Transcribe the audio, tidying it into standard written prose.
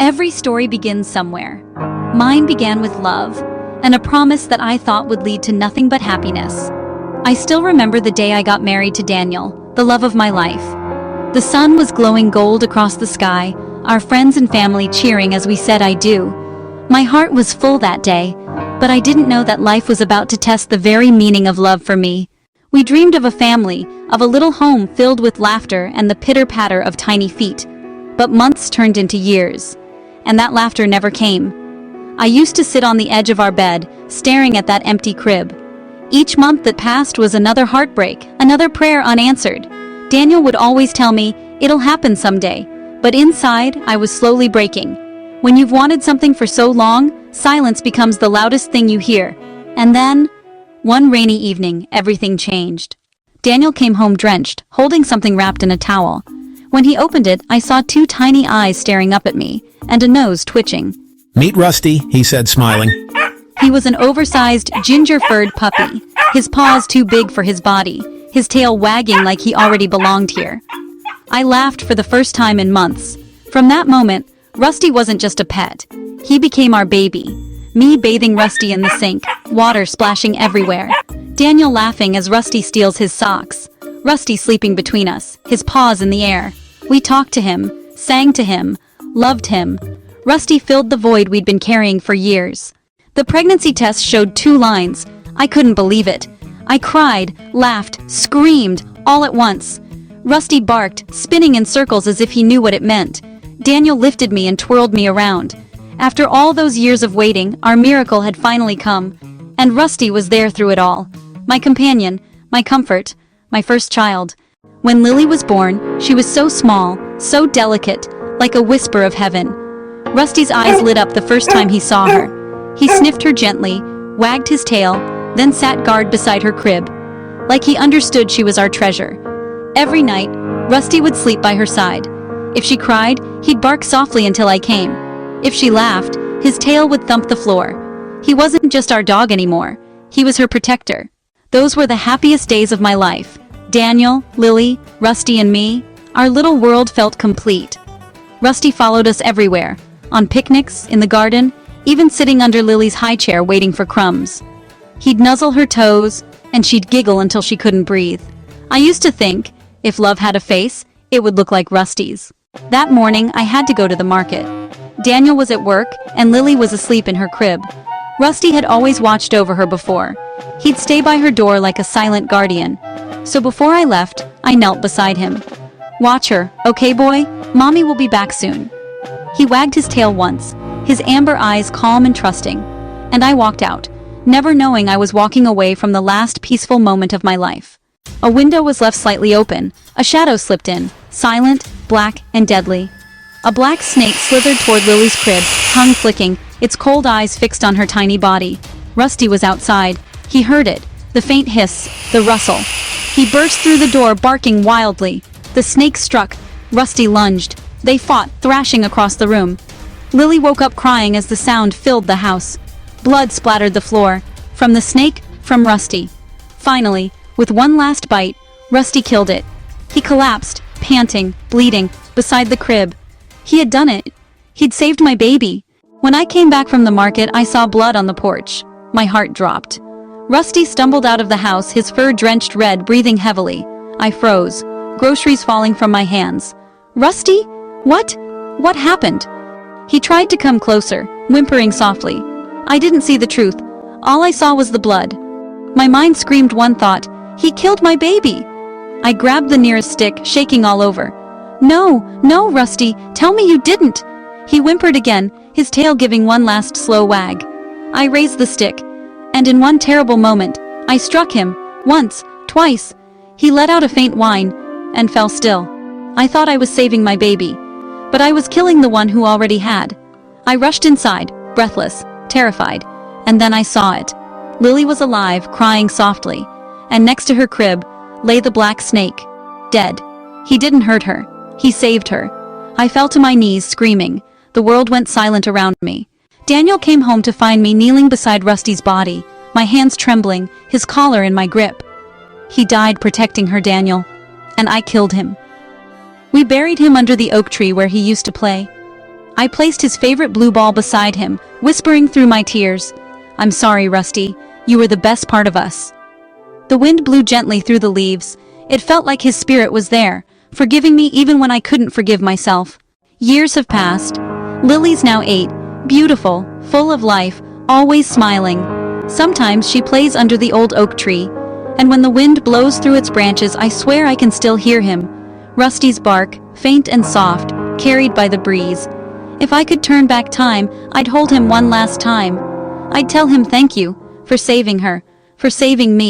Every story begins somewhere. Mine began with love, and a promise that I thought would lead to nothing but happiness. I still remember the day I got married to Daniel, the love of my life. The sun was glowing gold across the sky, our friends and family cheering as we said I do. My heart was full that day, but I didn't know that life was about to test the very meaning of love for me. We dreamed of a family, of a little home filled with laughter and the pitter-patter of tiny feet. But months turned into years, and that laughter never came. I used to sit on the edge of our bed, staring at that empty crib. Each month that passed was another heartbreak, another prayer unanswered. Daniel would always tell me, "It'll happen someday," but inside, I was slowly breaking. When you've wanted something for so long, silence becomes the loudest thing you hear. And then, one rainy evening, everything changed. Daniel came home drenched, holding something wrapped in a towel. When he opened it, I saw two tiny eyes staring up at me, and a nose twitching. "Meet Rusty," he said, smiling. He was an oversized, ginger-furred puppy, his paws too big for his body, his tail wagging like he already belonged here. I laughed for the first time in months. From that moment, Rusty wasn't just a pet. He became our baby. Me bathing Rusty in the sink, water splashing everywhere. Daniel laughing as Rusty steals his socks. Rusty sleeping between us, his paws in the air. We talked to him, sang to him, loved him. Rusty filled the void we'd been carrying for years. The pregnancy test showed 2 lines. I couldn't believe it. I cried, laughed, screamed, all at once. Rusty barked, spinning in circles as if he knew what it meant. Daniel lifted me and twirled me around. After all those years of waiting, our miracle had finally come. And Rusty was there through it all. My companion, my comfort, my first child. When Lily was born, she was so small, so delicate, like a whisper of heaven. Rusty's eyes lit up the first time he saw her. He sniffed her gently, wagged his tail, then sat guard beside her crib. Like he understood she was our treasure. Every night, Rusty would sleep by her side. If she cried, he'd bark softly until I came. If she laughed, his tail would thump the floor. He wasn't just our dog anymore. He was her protector. Those were the happiest days of my life. Daniel, Lily, Rusty, and me. Our little world felt complete. Rusty followed us everywhere. On picnics, in the garden, even sitting under Lily's high chair waiting for crumbs. He'd nuzzle her toes, and she'd giggle until she couldn't breathe. I used to think, if love had a face, it would look like Rusty's. That morning, I had to go to the market. Daniel was at work, and Lily was asleep in her crib. Rusty had always watched over her before. He'd stay by her door like a silent guardian. So before I left, I knelt beside him. "Watch her, okay boy? Mommy will be back soon." He wagged his tail once, his amber eyes calm and trusting. And I walked out, never knowing I was walking away from the last peaceful moment of my life. A window was left slightly open, a shadow slipped in, silent, black, and deadly. A black snake slithered toward Lily's crib, tongue flicking, its cold eyes fixed on her tiny body. Rusty was outside. He heard it, the faint hiss, the rustle. He burst through the door, barking wildly. The snake struck. Rusty lunged. They fought, thrashing across the room. Lily woke up crying as the sound filled the house. Blood splattered the floor. From the snake, from Rusty. Finally, with one last bite, Rusty killed it. He collapsed, panting, bleeding, beside the crib. He had done it. He'd saved my baby. When I came back from the market, I saw blood on the porch. My heart dropped. Rusty stumbled out of the house, his fur drenched red, breathing heavily. I froze, groceries falling from my hands. "Rusty? What? What happened?" He tried to come closer, whimpering softly. I didn't see the truth. All I saw was the blood. My mind screamed one thought: he killed my baby. I grabbed the nearest stick, shaking all over. "No, no, Rusty, tell me you didn't." He whimpered again, his tail giving one last slow wag. I raised the stick, and in one terrible moment, I struck him, once, twice. He let out a faint whine, and fell still. I thought I was saving my baby, but I was killing the one who already had. I rushed inside, breathless, terrified, and then I saw it. Lily was alive, crying softly, and next to her crib lay the black snake, dead. He didn't hurt her. He saved her. I fell to my knees, screaming. The world went silent around me. Daniel came home to find me kneeling beside Rusty's body, my hands trembling, his collar in my grip. He died protecting her, Daniel, and I killed him. We buried him under the oak tree where he used to play. I placed his favorite blue ball beside him, whispering through my tears, "I'm sorry, Rusty. You were the best part of us." The wind blew gently through the leaves. It felt like his spirit was there, forgiving me even when I couldn't forgive myself. Years have passed. Lily's now 8, beautiful, full of life, always smiling. Sometimes she plays under the old oak tree, and when the wind blows through its branches, I swear I can still hear him. Rusty's bark, faint and soft, carried by the breeze. If I could turn back time, I'd hold him one last time. I'd tell him thank you, for saving her, for saving me.